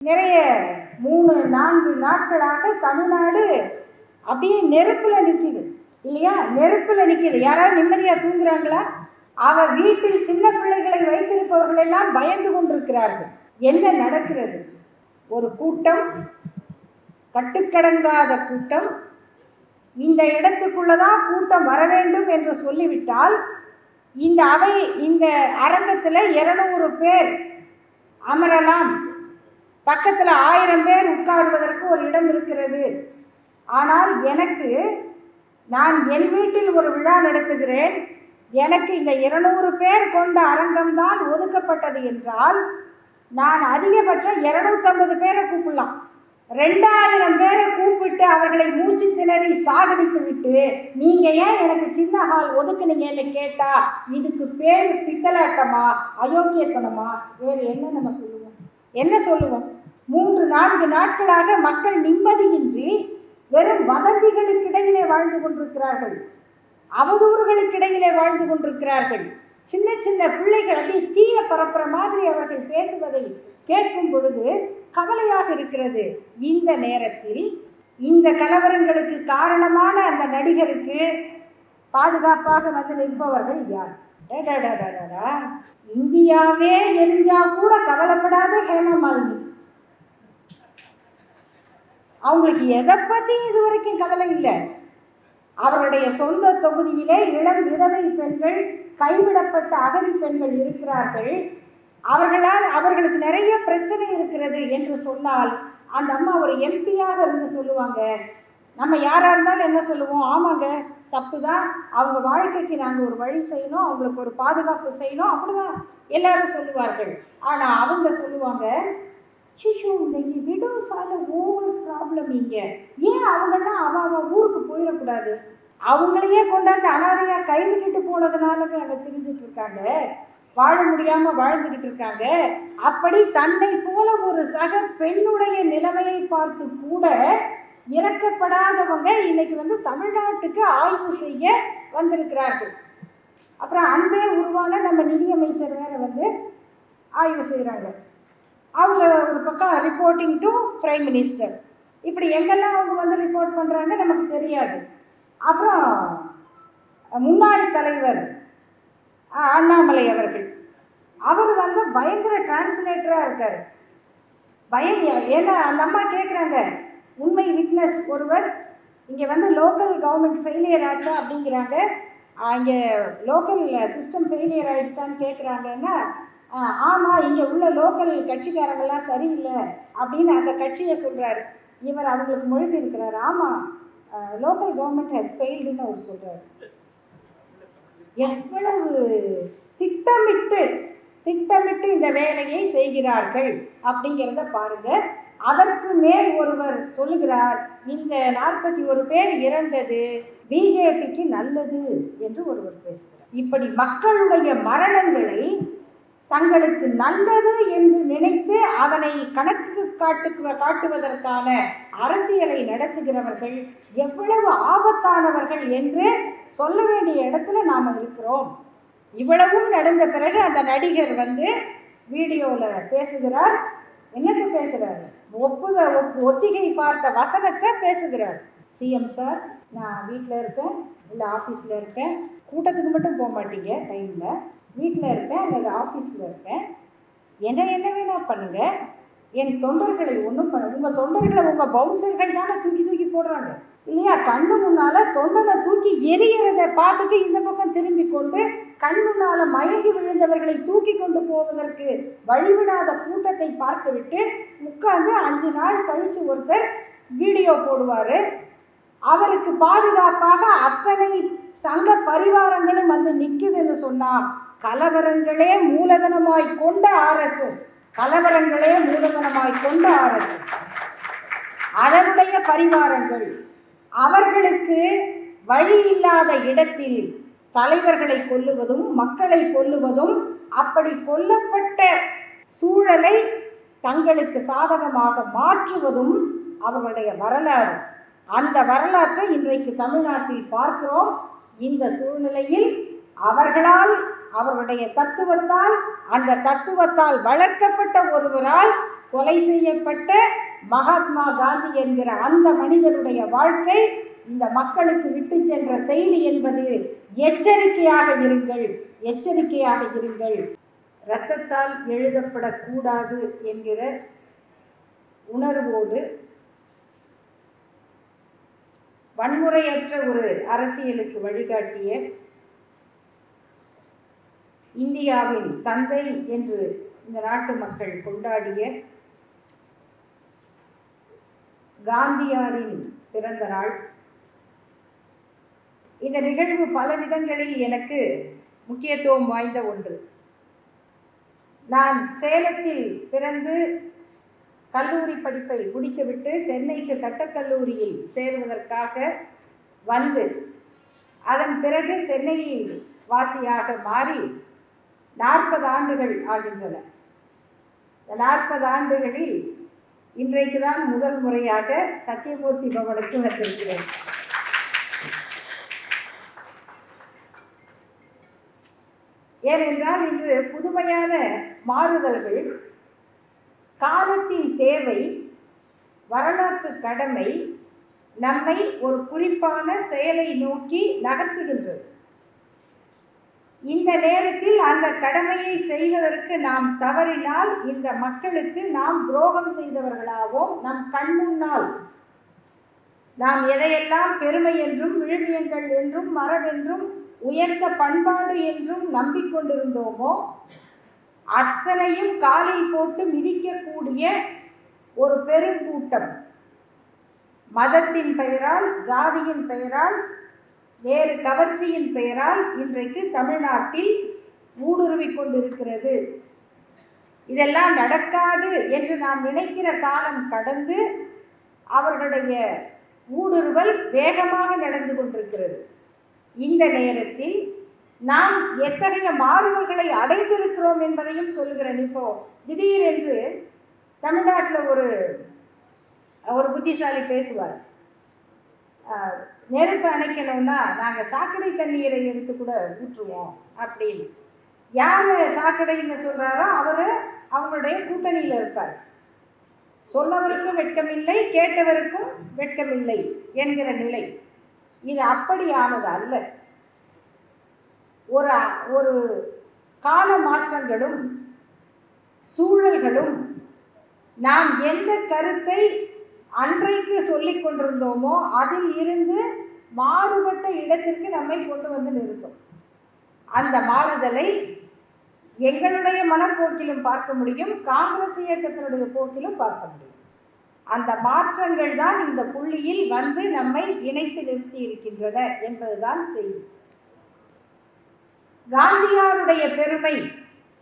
நிறைய 3-4 நாட்களாக தமிழ்நாடு அப்படியே நெருப்பில் நிற்கிது இல்லையா? நெருப்பில் நிற்கிது. யாராவது நிம்மதியாக தூங்குறாங்களா? அவர் வீட்டில் சின்ன பிள்ளைகளை வைத்திருப்பவர்கள் எல்லாம் பயந்து கொண்டிருக்கிறார்கள். என்ன நடக்கிறது? ஒரு கூட்டம், கட்டுக்கடங்காத கூட்டம், இந்த இடத்துக்குள்ளதான் கூட்டம் வர வேண்டும் என்று சொல்லிவிட்டால் இந்த அரங்கத்தில் 200 பேர் அமரலாம், பக்கத்தில் 1000 பேர் உட்காருவதற்கு ஒரு இடம் இருக்கிறது. ஆனால் நான் என் வீட்டில் ஒரு விழா நடத்துகிறேன், எனக்கு இந்த 200 பேர் கொண்ட அரங்கம்தான் ஒதுக்கப்பட்டது என்றால் நான் அதிகபட்சம் 250 பேரை கூப்பிடலாம். 2000 பேரை கூப்பிட்டு அவர்களை மூச்சு திணறி சாகடித்து விட்டு நீங்கள் ஏன் எனக்கு சின்ன ஹால் ஒதுக்குனீங்கன்னு கேட்டால் இதுக்கு பேர் பித்தலாட்டமா, அயோக்கியத்தனமா, வேறு என்ன நம்ம சொல்லுவோம்? என்ன சொல்லுவோம்? 3-4 நாட்களாக மக்கள் நிம்மதியின்றி வெறும் வதந்திகளுக்கிடையிலே வாழ்ந்து கொண்டிருக்கிறார்கள், அவதூறுகளுக்கிடையிலே வாழ்ந்து கொண்டிருக்கிறார்கள். சின்ன சின்ன பிள்ளைகள் அப்படியே தீய பரப்புற மாதிரி அவர்கள் பேசுவதை கேட்கும் பொழுது கவலையாக இருக்கிறது. இந்த நேரத்தில் இந்த கலவரங்களுக்கு காரணமான அந்த நடிகருக்கு பாதுகாப்பாக வந்து நிற்பவர்கள் யார்? இந்தியாவே எரிஞ்சா கூட கவலைப்படாத ஹேமா மாலினி. அவங்களுக்கு எதை பற்றி இதுவரைக்கும் கவலை இல்லை. அவருடைய சொந்த தொகுதியிலே இளம் விதவை பெண்கள், கைவிடப்பட்ட அகதி பெண்கள் இருக்கிறார்கள். அவர்களுக்கு நிறைய பிரச்சனை இருக்கிறது என்று சொன்னால் அந்த அம்மா ஒரு எம்பியாக இருந்து சொல்லுவாங்க. நம்ம யாராக இருந்தாலும் என்ன சொல்லுவோம்? ஆமாங்க, தப்பு தான், அவங்க வாழ்க்கைக்கு நாங்கள் ஒரு வழி செய்யணும், அவங்களுக்கு ஒரு பாதுகாப்பு செய்யணும், அப்படிதான் எல்லாரும் சொல்லுவார்கள். ஆனால் அவங்க சொல்லுவாங்க, ஷிஷோ இந்த விடோஸால ஓவர் ப்ராப்ளம் இங்கே, ஏன் அவங்கெல்லாம் அவ ஊருக்கு போயிடக்கூடாது? அவங்களையே கொண்டாந்து அனாதையாக கைவிட்டுட்டு போனதுனால அங்கே தெரிஞ்சிட்டு இருக்காங்க, வாழ முடியாமல் வாழ்ந்துக்கிட்டு இருக்காங்க. அப்படி தன்னை போல ஒரு சக பெண்ணுடைய நிலைமையை பார்த்து கூட இறக்கப்படாதவங்க இன்னைக்கு வந்து தமிழ்நாட்டுக்கு ஆய்வு செய்ய வந்திருக்கிறார்கள். அப்புறம் அன்பே உருவான நம்ம நிதியமைச்சர் வேற வந்து ஆய்வு செய்கிறாங்க. அவங்க ஒரு பக்கம் ரிப்போர்ட்டிங் டு பிரைம் மினிஸ்டர், இப்படி எங்கெல்லாம் அவங்க வந்து ரிப்போர்ட் பண்ணுறாங்க நமக்கு தெரியாது. அப்புறம் முன்னாள் தலைவர் அண்ணாமலை அவர்கள், அவர் வந்து பயங்கர டிரான்ஸ்லேட்டராக இருக்கார். ஏன்னா அந்த அம்மா கேட்குறாங்க, உண்மை விட்னஸ் ஒருவர் இங்கே வந்து லோக்கல் கவர்மெண்ட் ஃபெயிலியர் ஆச்சா அப்படிங்கிறாங்க, இங்கே லோக்கல் சிஸ்டம் ஃபெயிலியர் ஆகிடுச்சான்னு கேட்குறாங்கன்னா, ஆமாம் இங்கே உள்ள லோக்கல் கட்சிக்காரங்கள்லாம் சரியில்லை அப்படின்னு அந்த கட்சியை சொல்கிறாரு. இவர் அவங்களுக்கு மொழி இருக்கிறார், ஆமாம் லோக்கல் கவர்மெண்ட் ஹஸ் ஃபெயில்டுன்னு அவர் சொல்கிறார். எவ்வளவு திட்டமிட்டு இந்த வேலையை செய்கிறார்கள் அப்படிங்கிறத பாருங்க. அதற்கு மேல் ஒருவர் சொல்லுகிறார், இந்த 41 பேர் இறந்தது பிஜேபிக்கு நல்லது என்று ஒருவர் பேசுகிறார். இப்படி மக்களுடைய மரணங்களை தங்களுக்கு நல்லது என்று நினைத்து அதனை கணக்கு காட்டுவதற்கான அரசியலை நடத்துகிறவர்கள் எவ்வளவு ஆபத்தானவர்கள் என்று சொல்ல வேண்டிய இடத்துல நாம் இருக்கிறோம். இவ்வளவும் நடந்த பிறகு அந்த நடிகர் வந்து வீடியோவில் பேசுகிறார். என்னத்தை பேசுகிறார்? ஒத்திகை பார்த்த வசனத்தை பேசுகிறார். சிஎம் சார், நான் வீட்டில் இருப்பேன், இல்லை ஆஃபீஸில் இருப்பேன், கூட்டத்துக்கு மட்டும் போக மாட்டீங்க டைமில், வீட்டில் இருப்பேன் அல்லது ஆஃபீஸில் இருப்பேன், என்ன வேணா பண்ணுங்கள், என் தொண்டர்களை ஒன்றும் பண்ண, உங்கள் தொண்டர்களை உங்கள் பவுன்சர்கள் தானே தூக்கி போடுறாங்க இல்லையா? கண்ணு முன்னால் தொண்டனை தூக்கி எரியறதை பார்த்துட்டு இந்த பக்கம் திரும்பி கொண்டு கண் முன்னால் மயங்கி விழுந்தவர்களை தூக்கி கொண்டு போவதற்கு வழிவிடாத கூட்டத்தை பார்த்துவிட்டு உட்கார்ந்து 5 நாள் கழித்து ஒருத்தர் வீடியோ போடுவார். அவருக்கு பாதுகாப்பாக அத்தனை சங்க பரிவாரங்களும் வந்து நிற்குதுன்னு சொன்னால் கலவரங்களே மூலதனமாய் கொண்ட ஆர்எஸ்எஸ், அதனுடைய பரிவாரங்கள் அவர்களுக்கு வழி இல்லாத இடத்தில் தலைவர்களை கொல்லுவதும் மக்களை கொல்லுவதும், அப்படி கொல்லப்பட்ட சூழலை தங்களுக்கு சாதகமாக மாற்றுவதும் அவர்களுடைய வரலாறு. அந்த வரலாற்றை இன்றைக்கு தமிழ்நாட்டில் பார்க்கிறோம். இந்த சூழ்நிலையில் அவர்களுடைய தத்துவத்தால், அந்த தத்துவத்தால் வளர்க்கப்பட்ட ஒருவரால் கொலை செய்யப்பட்ட மகாத்மா காந்தி என்கிற அந்த மனிதனுடைய வாழ்க்கை இந்த மக்களுக்கு விட்டு சென்ற செய்தி என்பது எச்சரிக்கையாக இருங்கள், எச்சரிக்கையாக இருங்கள். இரத்தத்தால் எழுதப்படக்கூடாது என்கிற உணர்வோடு வன்முறையற்ற ஒரு அரசியலுக்கு வழிகாட்டிய இந்தியாவின் தந்தை என்று இந்த நாட்டு மக்கள் கொண்டாடிய காந்தியாரின் பிறந்த நாள். இந்த நிகழ்வு பல விதங்களில் எனக்கு முக்கியத்துவம் வாய்ந்த ஒன்று. நான் சேலத்தில் பிறந்து கல்லூரி படிப்பை முடித்துவிட்டு சென்னைக்கு சட்டக்கல்லூரியில் சேருவதற்காக வந்து அதன் பிறகு சென்னை வாசியாக மாறி 40 ஆண்டுகள் ஆகின்றன. இந்த 40 ஆண்டுகளில் இன்றைக்கு தான் முதல் முறையாக சத்தியமூர்த்தி பவனுக்கு வந்திருக்கிறேன். ஏனென்றால் இன்று புதுமையான மாறுதல்கள், காலத்தின் தேவை, வரலாற்று கடமை நம்மை ஒரு குறிப்பான செயலை நோக்கி நகர்த்துகின்றது. இந்த நேரத்தில் அந்த கடமையை செய்வதற்கு நாம் தவறினால் இந்த மக்களுக்கு நாம் துரோகம் செய்தவர்களாவோம். நம் கண் முன்னால் நாம் எதையெல்லாம் பெருமை என்றும் விழுமியங்கள் என்றும் மரபென்றும் உயர்ந்த பண்பாடு என்றும் நம்பிக்கொண்டிருந்தோமோ அத்தனையும் காலில் போட்டு மிதிக்கக்கூடிய ஒரு பெருங்கூட்டம் மதத்தின் பெயரால், ஜாதியின் பெயரால், வேறு கவர்ச்சியின் பெயரால் இன்றைக்கு தமிழ்நாட்டில் ஊடுருவிக் கொண்டிருக்கிறது. இதெல்லாம் நடக்காது என்று நாம் நினைக்கிற காலம் கடந்து அவர்களுடைய ஊடுருவல் வேகமாக நடந்து கொண்டிருக்கிறது. இந்த நேரத்தில் நாம் எத்தகைய மாறுதல்களை அடைந்திருக்கிறோம் என்பதையும் சொல்லுகிறேன். இப்போ திடீரென்று தமிழ்நாட்டில் ஒரு புத்திசாலி பேசுவார், நெருப்பு அணைக்கணும்னா நாங்கள் சாக்கடை தண்ணீரை எடுத்து கூட ஊற்றுவோம் அப்படின்னு. யார் சாக்கடைன்னு சொல்கிறாரோ அவர் அவங்களுடைய கூட்டணியில் இருப்பார். சொல்லவருக்கும் வெட்கமில்லை, கேட்டவருக்கும் வெட்கமில்லை என்கிற நிலை. இது அப்படியானது அல்ல. ஒரு கால மாற்றங்களும் சூழல்களும் நாம் எந்த கருத்தை அன்றைக்கு சொல்லிக் கொண்டிருந்தோமோ அதில் இருந்து மாறுபட்ட இடத்திற்கு நம்மை கொண்டு வந்து நிறுத்தும். அந்த மாறுதலை எங்களுடைய மனப்போக்கிலும் பார்க்க முடியும், காங்கிரஸ் இயக்கத்தினுடைய போக்கிலும் பார்க்க முடியும். அந்த மாற்றங்கள் தான் இந்த புள்ளியில் வந்து நம்மை இணைத்து நிறுத்தி இருக்கின்றன என்பதுதான் செய்தி. காந்தியாருடைய பெருமை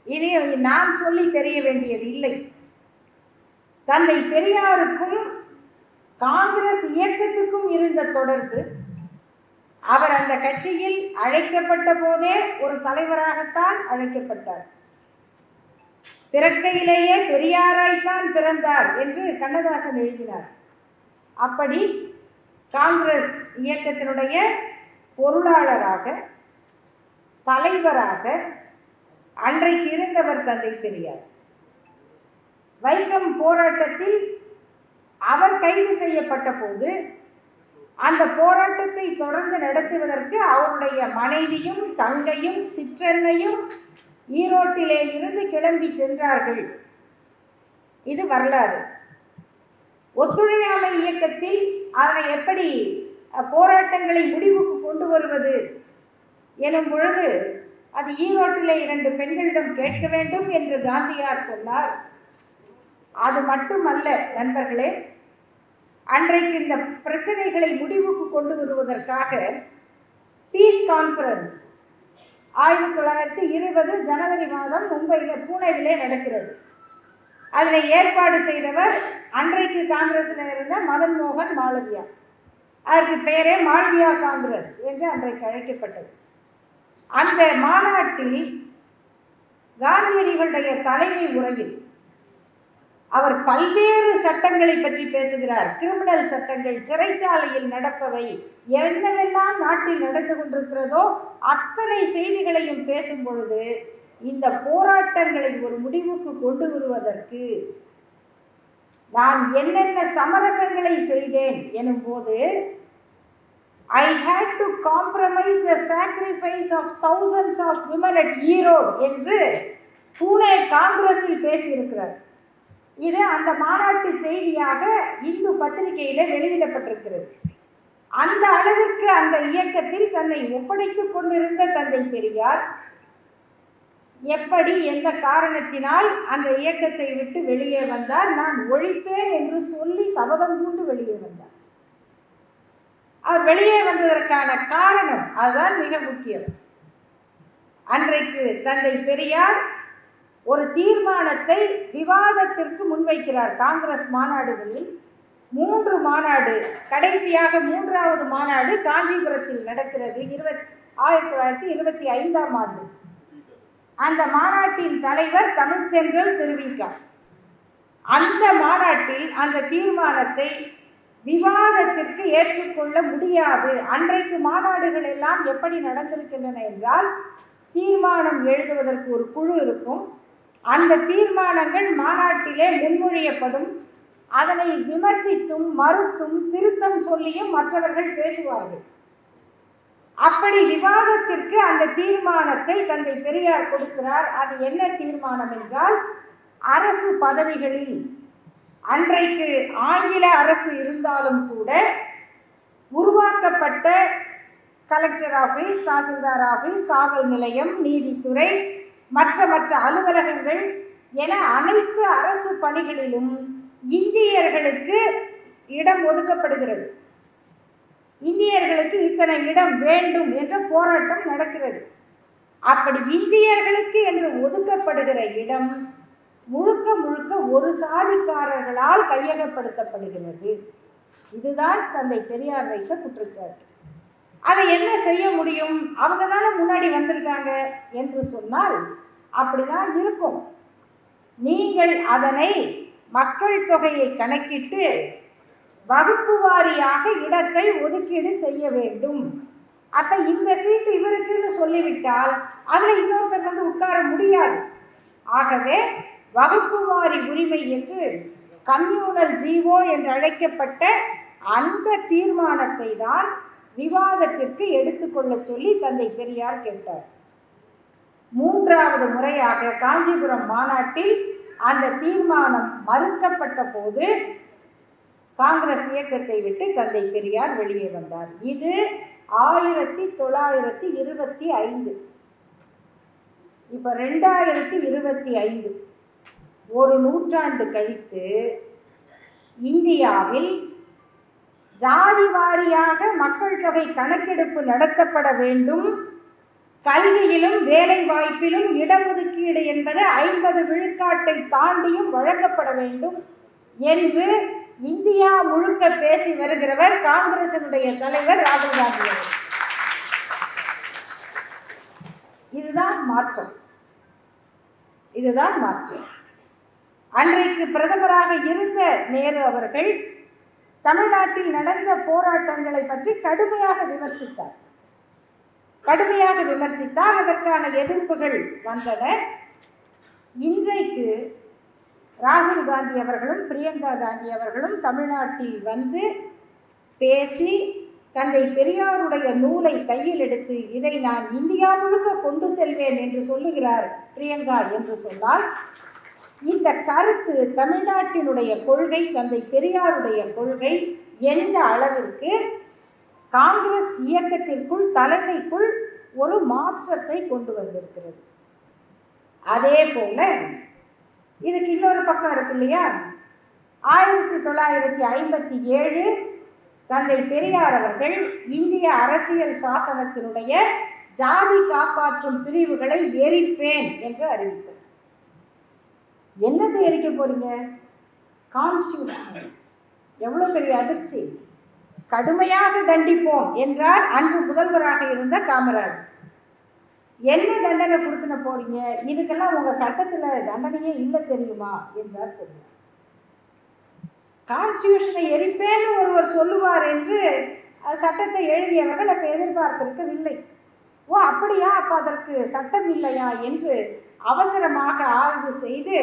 இனி நான் சொல்லி தெரிய வேண்டியது இல்லை. தந்தை பெரியாருக்கும் காங்கிரஸ் இயக்கத்துக்கும் இருந்த தொடர்பு, அவர் அந்த கட்சியில் அழைக்கப்பட்ட போதே ஒரு தலைவராகத்தான் அழைக்கப்பட்டார். பிறக்கையிலேயே பெரியாராய்த்தான் பிறந்தார் என்று கண்ணதாசன் எழுதினார். அப்படி காங்கிரஸ் இயக்கத்தினுடைய பொருளாளராக, தலைவராக அன்றைக்கு இருந்தவர் தந்தை பெரியார். வைக்கம் போராட்டத்தில் அவர் கைது செய்யப்பட்ட போது அந்த போராட்டத்தை தொடர்ந்து நடத்துவதற்கு அவருடைய மனைவியும் தங்கையும் சிற்றன்னையும் ஈரோட்டிலே இருந்து கிளம்பி சென்றார்கள். இது வரலாறு. ஒத்துழையாமை இயக்கத்தில் அதனை எப்படி போராட்டங்களை முடிவுக்கு கொண்டு வருவது எனும் பொழுது அது ஈரோட்டிலே 2 பெண்களிடம் கேட்க வேண்டும் என்று காந்தியார் சொன்னார். அது மட்டுமல்ல நண்பர்களே, அன்றைக்கு இந்த பிரச்சனைகளை முடிவுக்கு கொண்டு வருவதற்காக பீஸ் கான்ஃபரன்ஸ் 1920 ஜனவரி மாதம் மும்பையில் பூனேவிலே நடக்கிறது. அதனை ஏற்பாடு செய்தவர் அன்றைக்கு காங்கிரஸில் இருந்த மதன் மோகன் மாளவியா. அதற்கு பெயரே மால்வியா காங்கிரஸ் என்று அன்றைக்கு அழைக்கப்பட்டது. அந்த மாநாட்டில் காந்தியடிகளுடைய தலைமை உரையில் அவர் பல்வேறு சட்டங்களை பற்றி பேசுகிறார். கிரிமினல் சட்டங்கள், சிறைச்சாலையில் நடப்பவை, என்னவெல்லாம் நாட்டில் நடந்து கொண்டிருக்கிறதோ அத்தனை செய்திகளையும் பேசும் பொழுது இந்த போராட்டங்களை ஒரு முடிவுக்கு கொண்டு வருவதற்கு நான் என்னென்ன சமரசங்களை செய்தேன் எனும்போது, I had to compromise the sacrifice of thousands of women at Erode என்று பூனே காங்கிரஸில் பேசியிருக்கிறார். இது அந்த மாநாட்டு செய்தியாக இந்து பத்திரிகையில் வெளியிடப்பட்டிருக்கிறது. அந்த அளவிற்கு அந்த இயக்கத்தில் தன்னை ஒப்படைத்துக் கொண்டிருந்த தந்தை பெரியார் எப்படி, எந்த காரணத்தினால் அந்த இயக்கத்தை விட்டு வெளியே வந்தார்? நான் ஒழிப்பேன் என்று சொல்லி சபதம் பூண்டு வெளியே வந்தார். அவர் வெளியே வந்ததற்கான காரணம் அதுதான் மிக முக்கியம். அன்றைக்கு தந்தை பெரியார் ஒரு தீர்மானத்தை விவாதத்திற்கு முன்வைக்கிறார். காங்கிரஸ் மாநாடுகளில் 3 மாநாடு, கடைசியாக 3வது மாநாடு காஞ்சிபுரத்தில் நடக்கிறது 1925ஆம் ஆண்டு. அந்த மாநாட்டின் தலைவர் தமிழ்த்தென்றல் திருவிக. அந்த மாநாட்டில் அந்த தீர்மானத்தை விவாதத்திற்கு ஏற்றுக்கொள்ள முடியாது. அன்றைக்கு மாநாடுகள் எல்லாம் எப்படி நடந்திருக்கின்றன என்றால், தீர்மானம் எழுதுவதற்கு ஒரு குழு இருக்கும். அந்த தீர்மானங்கள் மாநாட்டிலே முன்மொழியப்படும். அதனை விமர்சித்தும் மறுத்தும் திருத்தம் சொல்லியும் மற்றவர்கள் பேசுவார்கள். அப்படி விவாதத்திற்கு அந்த தீர்மானத்தை தந்தை பெரியார் கொடுக்கிறார். அது என்ன தீர்மானம் என்றால், அரசு பதவிகளில் அன்றைக்கு ஆங்கில அரசு இருந்தாலும் கூட உருவாக்கப்பட்ட கலெக்டர் ஆஃபீஸ், தாசில்தார் ஆஃபீஸ், காவல் நிலையம், நீதித்துறை, மற்ற அலுவலகங்கள் என அனைத்து அரசு பணிகளிலும் இந்தியர்களுக்கு இடம் ஒதுக்கப்படுகிறது. இந்தியர்களுக்கு இத்தனை இடம் வேண்டும் என்ற போராட்டம் நடக்கிறது. அப்படி இந்தியர்களுக்கு என்று ஒதுக்கப்படுகிற இடம் முழுக்க முழுக்க ஒரு சாதிக்காரர்களால் கையகப்படுத்தப்படுகிறது. இதுதான் தந்தை பெரியார் வைத்த குற்றச்சாட்டு. அதை என்ன செய்ய முடியும்? அவங்க தானே முன்னாடி வந்திருக்காங்க என்று சொன்னால் அப்படிதான் இருக்கும். நீங்கள் அதனை மக்கள் தொகையை கணக்கிட்டு வகுப்பு வாரியாக இடத்தை ஒதுக்கீடு செய்ய வேண்டும். அப்ப இந்த சீட்டு இவருக்குன்னு சொல்லிவிட்டால் அதில் இன்னொருத்தர் வந்து உட்கார முடியாது. ஆகவே வகுப்பு வாரி உரிமை என்று கம்யூனல் ஜீவோ என்று அழைக்கப்பட்ட அந்த தீர்மானத்தை தான் விவாதத்திற்கு எடுத்துக்கொள்ள சொல்லி தந்தை பெரியார் கேட்டார். 3வது முறையாக காஞ்சிபுரம் மாநாட்டில் அந்த தீர்மானம் மறுக்கப்பட்ட போது காங்கிரஸ் இயக்கத்தை விட்டு தந்தை பெரியார் வெளியே வந்தார். இது 1925. இப்போ 2025, ஒரு நூற்றாண்டு கழித்து இந்தியாவில் ஜாதி வாரியாக மக்கள் தொகை கணக்கெடுப்பு நடத்தப்பட வேண்டும், கல்வியிலும் வேலை வாய்ப்பிலும் இடஒதுக்கீடு என்பது 50 விழுக்காட்டை தாண்டியும் வழங்கப்பட வேண்டும் என்று இந்தியா முழுக்க பேசி வருகிறவர் காங்கிரசினுடைய தலைவர் ராகுல் காந்தி அவர்கள். இதுதான் மாற்றம். இதுதான் மாற்றம். அன்றைக்கு பிரதமராக இருந்த நேரு அவர்கள் தமிழ்நாட்டில் நடந்த போராட்டங்களை பற்றி கடுமையாக விமர்சித்தார். அதற்கான எதிர்ப்புகள் வந்தன. இன்றைக்கு ராகுல் காந்தி அவர்களும் பிரியங்கா காந்தி அவர்களும் தமிழ்நாட்டில் வந்து பேசி தந்தை பெரியாருடைய நூலை கையில் எடுத்து இதை நான் இந்தியா முழுக்க கொண்டு செல்வேன் என்று சொல்லுகிறார் பிரியங்கா என்று சொன்னால், இந்த கருத்து தமிழ்நாட்டினுடைய கொள்கை, தந்தை பெரியாருடைய கொள்கை எந்த அளவிற்கு காங்கிரஸ் இயக்கத்திற்குள் தலைமைக்குள் ஒரு மாற்றத்தை கொண்டு வந்திருக்கிறது. அதே போல இதுக்கு இன்னொரு பக்கம் இருக்கு இல்லையா? 1957 தந்தை பெரியார் அவர்கள் இந்திய அரசியல் சாசனத்தினுடைய ஜாதி காப்பாற்றும் பிரிவுகளை எரிப்பேன் என்று அறிவித்தார். என்னத்தை எரிக்க போறீங்க? கான்ஸ்டியூஷன். எவ்வளவு பெரிய அதிர்ச்சி! கடுமையாக தண்டிப்போம் என்றார் அன்று முதல்வராக இருந்த காமராஜர். என்ன தண்டனை கொடுத்துன போறீங்க? இதுக்கெல்லாம் உங்க சட்டத்துல தண்டனையே இல்லை தெரியுமா என்றார் பெரியார். கான்ஸ்டியூஷனை எரிப்பேன்னு ஒருவர் சொல்லுவார் என்று சட்டத்தை எழுதியவர்கள் அப்ப எதிர்பார்த்திருக்கவில்லை. ஓ அப்படியா, அப்ப அதற்கு சட்டம் இல்லையா என்று அவசரமாக ஆய்வு செய்து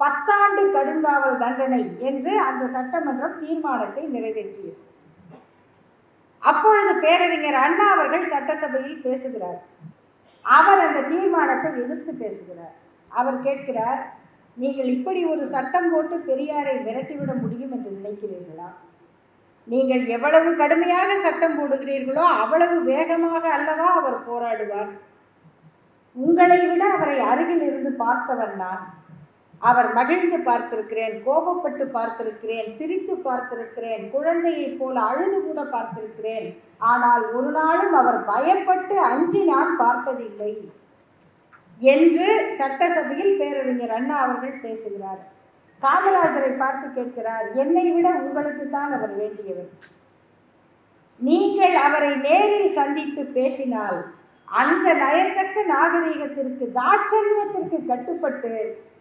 10 ஆண்டு கடுங்காவல் தண்டனை என்று அந்த சட்டமன்றம் தீர்மானத்தை நிறைவேற்றியது. அப்பொழுது பேரறிஞர் அண்ணா அவர்கள் சட்டசபையில் பேசுகிறார். அவர் அந்த தீர்மானத்தை எதிர்த்து பேசுகிறார். அவர் கேட்கிறார், நீங்கள் இப்படி ஒரு சட்டம் போட்டு பெரியாரை விரட்டிவிட முடியும் என்று நினைக்கிறீர்களா? நீங்கள் எவ்வளவு கடுமையாக சட்டம் போடுகிறீர்களோ அவ்வளவு வேகமாக அல்லவா அவர் போராடுவார். உங்களை விட அவரை அருகில் இருந்து பார்த்தவன் நான். அவர் மகிழ்ந்து பார்த்திருக்கிறேன், கோபப்பட்டு பார்த்திருக்கிறேன், சிரித்து பார்த்திருக்கிறேன், குழந்தையைப் போல அழுது கூட பார்த்திருக்கிறேன். ஆனால் ஒரு நாளும் அவர் பயப்பட்டு அஞ்சி நான் பார்த்ததில்லை என்று சட்டசபையில் பேரறிஞர் அண்ணா அவர்கள் பேசுகிறார். காமராஜரை பார்த்து கேட்கிறார், என்னை விட உங்களுக்கு தான் அவர் வேண்டியவர். நீங்கள் அவரை நேரில் சந்தித்து பேசினால் அந்த நயத்தக்க நாகரீகத்திற்கு, தாட்சண்யத்திற்கு கட்டுப்பட்டு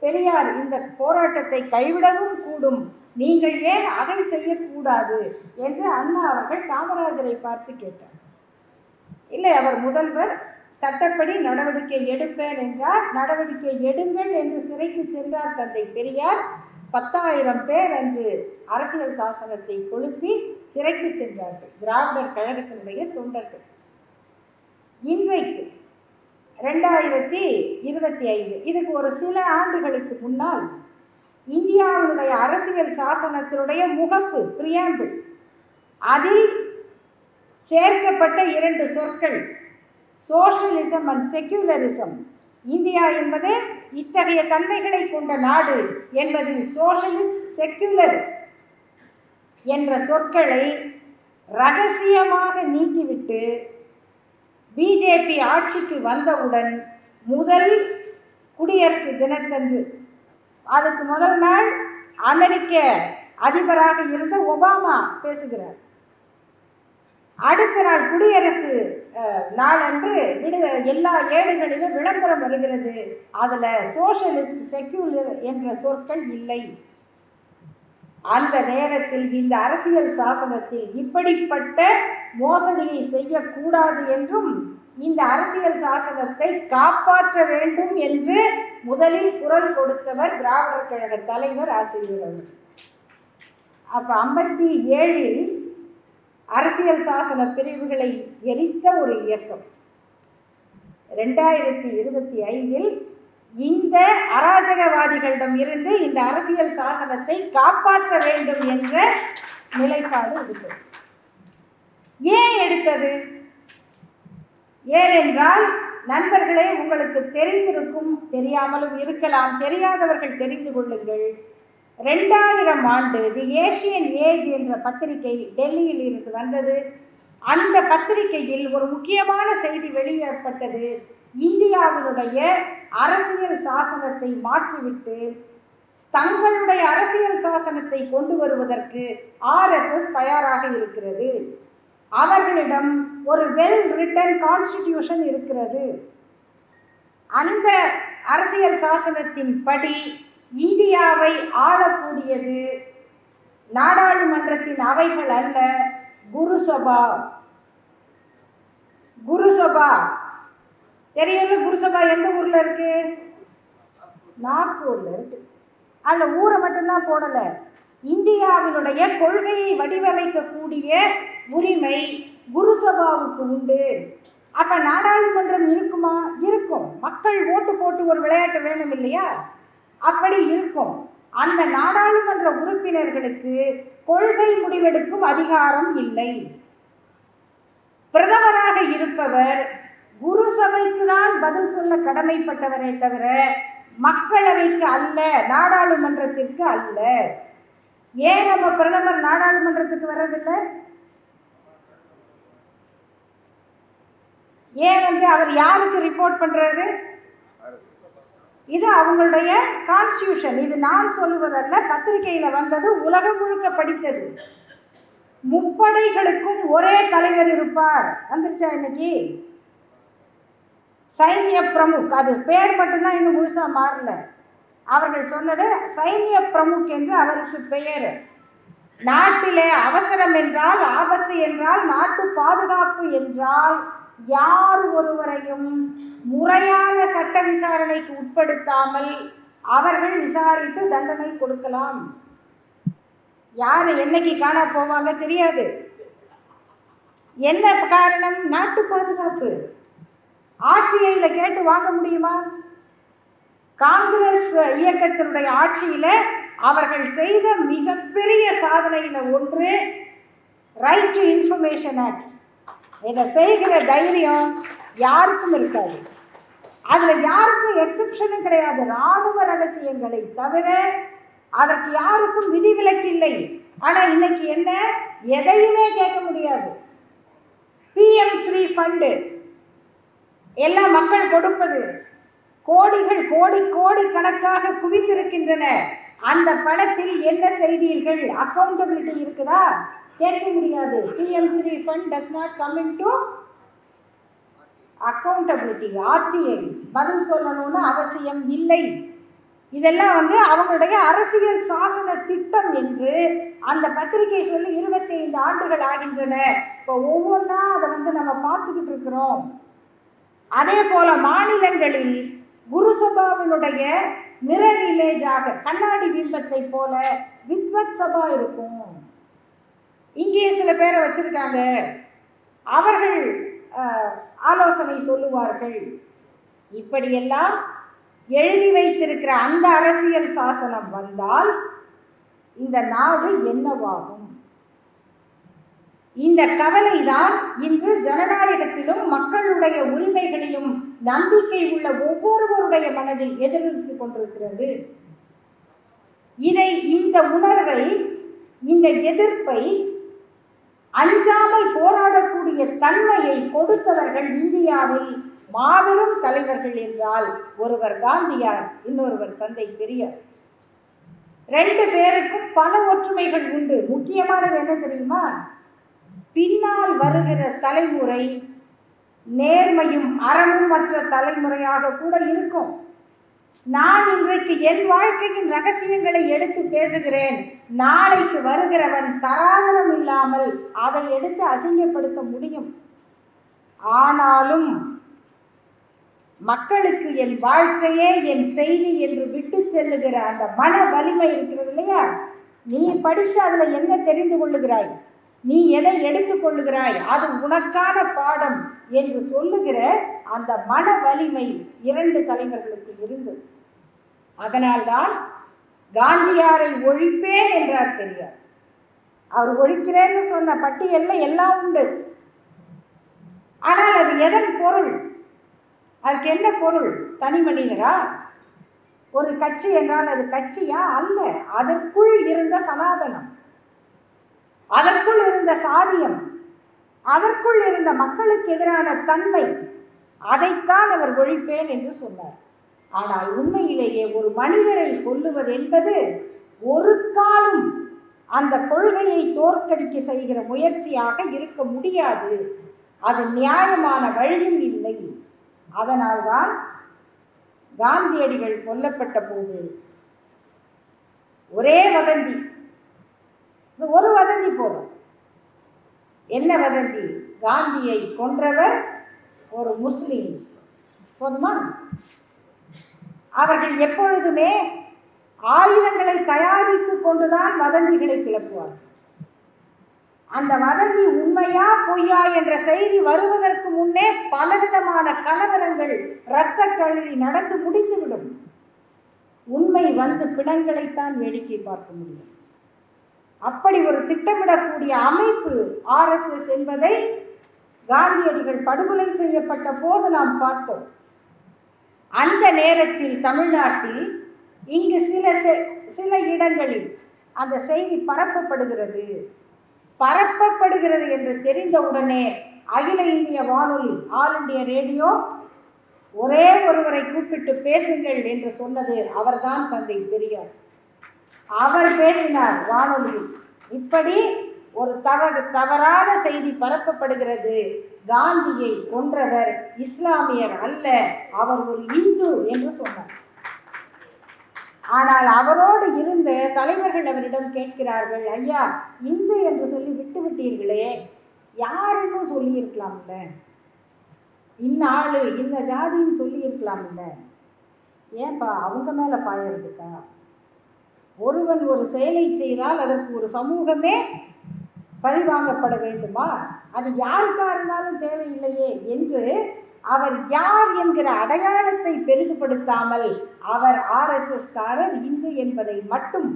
பெரியார் இந்த போராட்டத்தை கைவிடவும் கூடும். நீங்கள் ஏன் அதை செய்யக்கூடாது என்று அண்ணா அவர்கள் காமராஜரை பார்த்து கேட்டார். இல்லை, அவர் முதல்வர், சட்டப்படி நடவடிக்கை எடுப்பேன் என்றார். நடவடிக்கை எடுங்கள் என்று சிறைக்கு சென்றார் தந்தை பெரியார். 10,000 பேர் அன்று அரசியல் சாசனத்தை கொளுத்தி சிறைக்கு சென்றார்கள், திராவிடர் கழகத்தினுடைய தொண்டர்கள். இன்றைக்கு 2025, இதுக்கு ஒரு சில ஆண்டுகளுக்கு முன்னால் இந்தியாவினுடைய அரசியல் சாசனத்தினுடைய முகப்பு, பிரியாம்பிள், அதில் சேர்க்கப்பட்ட 2 சொற்கள், சோஷலிசம் அண்ட் செக்யூலரிசம். இந்தியா என்பது இத்தகைய தன்மைகளை கொண்ட நாடு என்பதில் சோஷலிஸ்ட், செக்யூலர் என்ற சொற்களை ரகசியமாக நீக்கிவிட்டு பிஜேபி ஆட்சிக்கு வந்தவுடன் முதல் குடியரசு தினத்தன்று, அதுக்கு முதல் நாள் அமெரிக்க அதிபராக இருந்த ஒபாமா பேசுகிறார். அடுத்த நாள் குடியரசு நாளன்று எல்லா ஏடுகளிலும் விளம்பரம் வருகிறது, அதில் சோஷலிஸ்ட், செக்யூலர் என்ற சொற்கள் இல்லை. அந்த நேரத்தில் இந்த அரசியல் சாசனத்தில் இப்படிப்பட்ட மோசடியை செய்யக்கூடாது என்றும் இந்த அரசியல் சாசனத்தை காப்பாற்ற வேண்டும் என்று முதலில் குரல் கொடுத்தவர் திராவிடர் கழக தலைவர் ஆசிரியர் அவர்கள். அப்போ 57இல் அரசியல் சாசன பிரிவுகளை எரித்த ஒரு இயக்கம் 2025இல் இந்த அராஜகவாதிகளிடம் இருந்து இந்த அரசியல் சாசனத்தை காப்பாற்ற வேண்டும் என்ற நிலைப்பாடு எடுத்தது. ஏன் எடுத்தது? ஏனென்றால் நண்பர்களே, உங்களுக்கு தெரிந்திருக்கும், தெரியாமலும் இருக்கலாம், தெரியாதவர்கள் தெரிந்து கொள்ளுங்கள். 2000 ஆண்டு தி ஏஷியன் ஏஜ் என்ற பத்திரிகை டெல்லியில் இருந்து வந்தது. அந்த பத்திரிகையில் ஒரு முக்கியமான செய்தி வெளியிடப்பட்டது. இந்தியாவினுடைய அரசியல் சாசனத்தை மாற்றிவிட்டு தங்களுடைய அரசியல் சாசனத்தை கொண்டு வருவதற்கு RSS தயாராக இருக்கிறது. அவர்களிடம் ஒரு வெல் ரிட்டன் கான்ஸ்டிடியூஷன் இருக்கிறது. அந்த அரசியல் சாசனத்தின் படி இந்தியாவை ஆளக்கூடியது நாடாளுமன்றத்தின் அவைகள் அல்ல, குருசபா. குருசபா தெரியல. குருசபா எந்த ஊரில் இருக்கு? நாக்பூரில் இருக்கு. அந்த ஊரை மட்டும்தான் போடலை, இந்தியாவினுடைய கொள்கையை வடிவமைக்கக்கூடிய உரிமை குருசபாவுக்கு உண்டு. அப்போ நாடாளுமன்றம் இருக்குமா? இருக்கும். மக்கள் ஓட்டு போட்டு ஒரு விளையாட்டு வேணும் இல்லையா? அப்படி இருக்கும். அந்த நாடாளுமன்ற உறுப்பினர்களுக்கு கொள்கை முடிவெடுக்கும் அதிகாரம் இல்லை. பிரதமராக இருப்பவர் குரு சபைக்கு தான் பதில் சொல்ல கடமைப்பட்டவரே தவிர மக்களவைக்கு அல்ல, நாடாளுமன்றத்திற்கு அல்ல. ஏன் நம்ம பிரதமர் நாடாளுமன்றத்துக்கு வர்றதில்லை? ஏன் அவர் யாருக்கு ரிப்போர்ட் பண்றாரு? இது அவங்களுடைய கான்ஸ்டியூஷன். இது நான் சொல்லுவதல்ல, பத்திரிகையில் வந்தது, உலகம் முழுக்க படித்தது. முப்படைகளுக்கும் ஒரே தலைவர் இருப்பார். வந்துருச்சா இன்னைக்கு? சைன்ய பிரமுக், அது பேர் மட்டும்தான் இன்னும் முழுசா மாறல. அவர்கள் சொன்னது சைன்ய பிரமுக் என்று அவருக்கு பெயர். நாட்டிலே அவசரம் என்றால், ஆபத்து என்றால், நாட்டு பாதுகாப்பு என்றால் யார் ஒருவரையும் முறையான சட்ட விசாரணைக்கு உட்படுத்தாமல் அவர்கள் விசாரித்து தண்டனை கொடுக்கலாம். யார் என்னைக்கு காணா போவாங்க தெரியாது. என்ன காரணம்? நாட்டு பாதுகாப்பு. ஆட்சியில கேட்டு வாங்க முடியுமா? காங்கிரஸ் இயக்கத்தினுடைய ஆட்சியில அவர்கள் செய்த மிகப்பெரிய சாதனையில ஒன்று ரைட் டு இன்ஃபர்மேஷன் ஆக்ட். இதை செய்கிற தைரியம் யாருக்கும் இருக்காது. அதுல யாருக்கும் எக்ஸெப்ஷனும் கிடையாது. இராணுவ ரகசியங்களை தவிர அதற்கு யாருக்கும் விதிவிலக்கு இல்லை. ஆனா இன்னைக்கு என்ன? எதையுமே கேட்க முடியாது. PM ஸ்ரீ ஃபண்டு எல்லாம் மக்கள் கொடுப்பது கோடிகள், கோடி கணக்காக குவிந்திருக்கின்றன. அந்த பணத்தில் என்ன செய்தீர்கள்? அக்கௌண்டபிலிட்டி இருக்குதா? கேட்க முடியாது. PM Shri fund does not come into accountability. RTI பதில் சொல்லணும்னு அவசியம் இல்லை. இதெல்லாம் அவங்களுடைய அரசியல் சாசன திட்டம் என்று அந்த பத்திரிகை சொல்லி 25 ஆண்டுகள் ஆகின்றன. இப்போ ஒவ்வொன்றா அதை நம்ம பார்த்துக்கிட்டு இருக்கிறோம். அதே போல மாநிலங்களில் குருசபாவினுடைய மிரர் இமேஜாக கண்ணாடி பிம்பத்தை போல வித்வத் சபா இருக்கும். இங்கே சில பேரை வச்சிருக்காங்க. அவர்கள் ஆலோசனை சொல்லுவார்கள். இப்படியெல்லாம் எழுதி வைத்திருக்கிற அந்த அரசியல் சாசனம் வந்தால் இந்த நாடு என்னவாகும்? இந்த கவலைதான் இன்று ஜனநாயகத்திலும் மக்களுடைய உரிமைகளிலும் நம்பிக்கை உள்ள ஒவ்வொருவருடைய மனதில் எதிரொலித்துக் கொண்டிருக்கிறது. இந்த உணர்வை, இந்த எதிர்ப்பை, அஞ்சாமல் போராடக்கூடிய தன்மையை கொடுத்தவர்கள் இந்தியாவில் மாபெரும் தலைவர்கள் என்றால் ஒருவர் காந்தியார், இன்னொருவர் தந்தை பெரியார். 2 பேருக்கும் பல ஒற்றுமைகள் உண்டு. முக்கியமானது என்ன தெரியுமா? பின்னால் வருகிற தலைமுறை நேர்மையும் அறமும் மற்ற தலைமுறையாக கூட இருக்கும். நான் இன்றைக்கு என் வாழ்க்கையின் ரகசியங்களை எடுத்து பேசுகிறேன். நாளைக்கு வருகிறவன் தராதரம் இல்லாமல் அதை எடுத்து அசிங்கப்படுத்த முடியும். ஆனாலும் மக்களுக்கு என் வாழ்க்கையே என் செய்தி என்று விட்டு செல்லுகிற அந்த மன வலிமை இருக்கிறது இல்லையா? நீ படித்து அதில் என்ன தெரிந்து கொள்ளுகிறாய், நீ எதை எடுத்துக்கொள்ளுகிறாய், அது உனக்கான பாடம் என்று சொல்லுகிற அந்த மன வலிமை 2 தலைவர்களுக்கு இருந்தது. அதனால்தான் காந்தியாரை ஒழிப்பேன் என்றார் பெரியார். அவர் ஒழிக்கிறேன்னு சொன்ன பட்டியலில் எல்லாம் உண்டு. ஆனால் அது எதன் பொருள்? அதுக்கு என்ன பொருள்? தனி மனிதரா? ஒரு கட்சி என்றால் அது கட்சியா? அல்ல. அதற்குள் இருந்த சனாதனம், அதற்குள் இருந்த சாதியம், அதற்குள் இருந்த மக்களுக்கு எதிரான தன்மை, அதைத்தான் அவர் ஒழிப்பேன் என்று சொன்னார். ஆனால் உண்மையிலேயே ஒரு மனிதரை கொல்லுவது என்பது ஒரு காலம் அந்த கொள்கையை தோற்கடிக்க செய்கிற முயற்சியாக இருக்க முடியாது. அது நியாயமான வழியும் இல்லை. அதனால்தான் காந்தியடிகள் கொல்லப்பட்ட போது ஒரே வதந்தி, ஒரு வதந்தி போதும். என்ன வதந்தி? காந்தியை கொன்றவர் ஒரு முஸ்லிம். போதுமா? அவர்கள் எப்பொழுதுமே ஆயுதங்களை தயாரித்து கொண்டுதான் வதந்திகளை கிளப்புவார்கள். அந்த வதந்தி உண்மையா பொய்யா என்ற செய்தி வருவதற்கு முன்னே பலவிதமான கலவரங்கள், இரத்த களரி நடந்து முடிந்துவிடும். உண்மை வந்து பிணங்களைத்தான் வேடிக்கை பார்க்க முடியும். அப்படி ஒரு திட்டமிடக்கூடிய அமைப்பு RSS என்பதை காந்தியடிகள் படுகொலை செய்யப்பட்ட போது நாம் பார்த்தோம். அந்த நேரத்தில் தமிழ்நாட்டில் இங்கு சில இடங்களில் அந்த செய்தி பரப்பப்படுகிறது என்று தெரிந்தவுடனே அகில இந்திய வானொலி, ஆல் இண்டியா ரேடியோ ஒரே ஒருவரை கூப்பிட்டு பேசுங்கள் என்று சொன்னது அவர்தான் தந்தை பெரியார். அவர் பேசினார் வானொலியில். இப்படி ஒரு தவறான செய்தி பரப்பப்படுகிறது, காந்தியை கொன்றவர் இஸ்லாமியர் அல்ல, அவர் ஒரு இந்து என்று சொன்னார். ஆனால் அவரோடு இருந்த தலைவர்கள் அவரிடம் கேட்கிறார்கள், ஐயா, இந்து என்று சொல்லி விட்டு விட்டீர்களே, யாருன்னு சொல்லியிருக்கலாம்ல, இன்னாளு இந்த ஜாதின்னு சொல்லியிருக்கலாம்ல, ஏன்பா அவங்க மேலே பாயறதுக்கா? ஒருவன் ஒரு செயலை செய்தால் அதற்கு ஒரு சமூகமே பழிவாங்கப்பட வேண்டுமா? அது யாருக்கா இருந்தாலும் தேவையில்லையே என்று அவர் யார் என்கிற அடையாளத்தை பெரிதுபடுத்தாமல் அவர் RSS காரர், இந்து என்பதை மட்டும்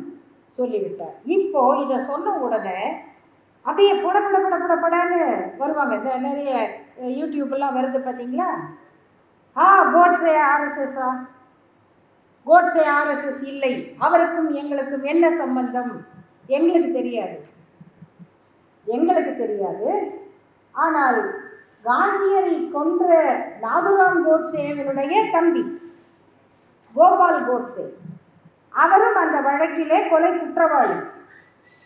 சொல்லிவிட்டார். இப்போ இதை சொன்ன உடனே அப்படியே படன்னு வருவாங்க. இந்த நிறைய யூடியூப்லாம் வருது பார்த்தீங்களா? கோட்ஸே RSS-ஆ? கோட்ஸே RSS இல்லை, அவருக்கும் எங்களுக்கும் என்ன சம்பந்தம்? எங்களுக்கு தெரியாது. ஆனால் காந்தியரை கொன்ற நாதுராம் கோட்சேவினுடைய தம்பி கோபால் கோட்சே, அவரும் அந்த வழக்கிலே கொலை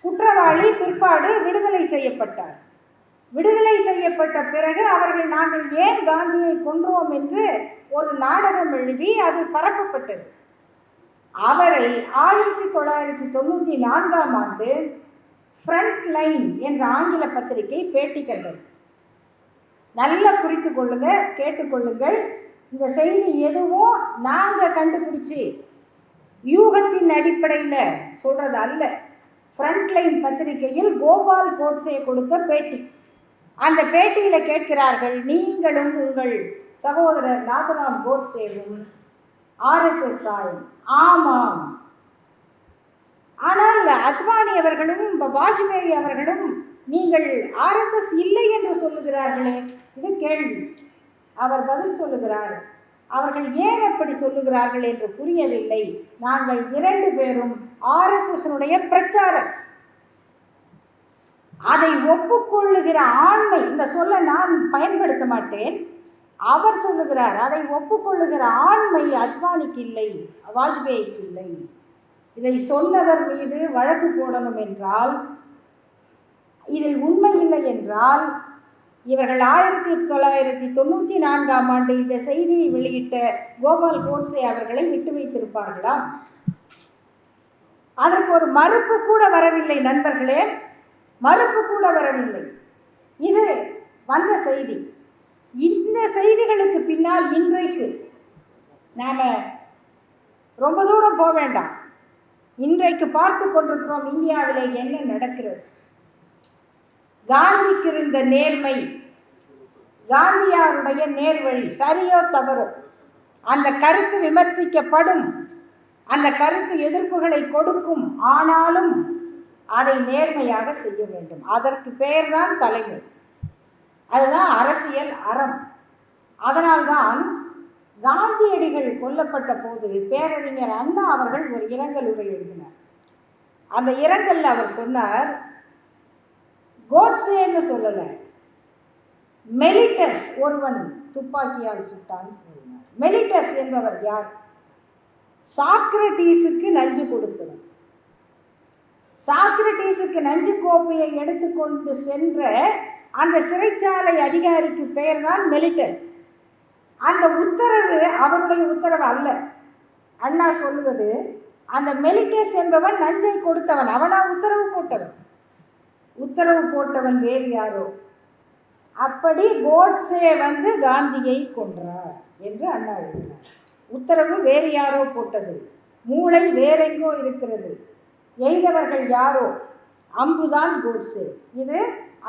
குற்றவாளி பிற்பாடு விடுதலை செய்யப்பட்டார். விடுதலை செய்யப்பட்ட பிறகு அவர்கள் நாங்கள் ஏன் காந்தியை கொன்றோம் என்று ஒரு நாடகம் எழுதி அது பரப்பப்பட்டது. அவரை 1994ஆம் ஆண்டு ஃப்ரண்ட் லைன் என்ற ஆங்கில பத்திரிகை பேட்டி கண்டது. நல்லா குறித்து கொள்ளுங்க, கேட்டுக்கொள்ளுங்கள். இந்த செய்தி எதுவும் நாங்கள் கண்டுபிடிச்சி யூகத்தின் அடிப்படையில் சொல்கிறது அல்ல. ஃப்ரண்ட் லைன் பத்திரிகையில் கோபால் கோட்சே கொடுத்த பேட்டி. அந்த பேட்டியில் கேட்கிறார்கள், நீங்களும் உங்கள் சகோதரர் நாதுராம் கோட்சேவும் RSS ஆயும்? ஆமாம். ஆனால் அத்வானி அவர்களும் வாஜ்பேயி அவர்களும் நீங்கள் RSS இல்லை என்று சொல்லுகிறார்களே, இது கேள்வி. அவர் பதில் சொல்லுகிறார், அவர்கள் ஏன் அப்படி சொல்லுகிறார்கள் என்று புரியவில்லை. நாங்கள் 2 பேரும் RSS-னுடைய பிரச்சாரக்ஸ். அதை ஒப்புக்கொள்ளுகிற ஆண்மை, இந்த சொல்ல நான் பயன்படுத்த மாட்டேன், அவர் சொல்லுகிறார். அதை ஒப்புக்கொள்ளுகிற ஆண்மை அத்வானிக்கு இல்லை, வாஜ்பேயிக்கு இல்லை. இதை சொன்னவர் மீது வழக்கு போடணும் என்றால், இதில் உண்மை இல்லை என்றால், இவர்கள் 1994ஆம் ஆண்டு இந்த செய்தியை வெளியிட்ட கோபால் கோட்சே அவர்களை விட்டு வைத்திருப்பார்களா? அதற்கு ஒரு மறுப்பு கூட வரவில்லை நண்பர்களே, மறுப்பு கூட வரவில்லை. இது வந்த செய்தி. இந்த செய்திகளுக்கு பின்னால் இன்றைக்கு நாம் ரொம்ப தூரம் போக வேண்டாம். இன்றைக்கு பார்த்து கொண்டிருக்கிறோம் இந்தியாவிலே என்ன நடக்கிறது. காந்திக்கு இருந்த நேர்மை, காந்தியாருடைய நேர்வழி, சரியோ தவறோ, அந்த கருத்து விமர்சிக்கப்படும், அந்த கருத்து எதிர்ப்புகளை கொடுக்கும். ஆனாலும் அதை நேர்மையாக செய்ய வேண்டும். அதற்கு பெயர்தான் தலைமை, அதுதான் அரசியல் அறம். அதனால்தான் காந்தியடிகள் கொல்லப்பட்ட போது பேரறிஞர் அண்ணா அவர்கள் ஒரு இரங்கல் உரை எழுதினார். அந்த இரங்கலில் அவர் சொன்னார், கோட்சேன்னு சொல்லலை, மெலிட்டஸ் ஒருவன் துப்பாக்கியால் சுட்டான்னு சொன்னார். மெலிட்டஸ் என்பவர் யார்? சாக்ரட்டீஸுக்கு நஞ்சு கொடுத்தவர். சாக்ரட்டீஸுக்கு நஞ்சு கோப்பையை எடுத்துக்கொண்டு சென்ற அந்த சிறைச்சாலை அதிகாரிக்கு பெயர் தான் மெலிட்டஸ். அந்த உத்தரவு அவருடைய உத்தரவு அல்ல. அண்ணா சொல்லுவது, அந்த மெலிட்டஸ் என்பவன் நஞ்சை கொடுத்தவன், அவனா உத்தரவு போட்டவன் வேறு யாரோ. அப்படி கோட்சே காந்தியை கொன்றார் என்று அண்ணா எழுதினார். உத்தரவு வேறு யாரோ போட்டது, மூளை வேறெங்கோ இருக்கிறது, எய்தவர்கள் யாரோ, அம்புதான் கோட்சே. இது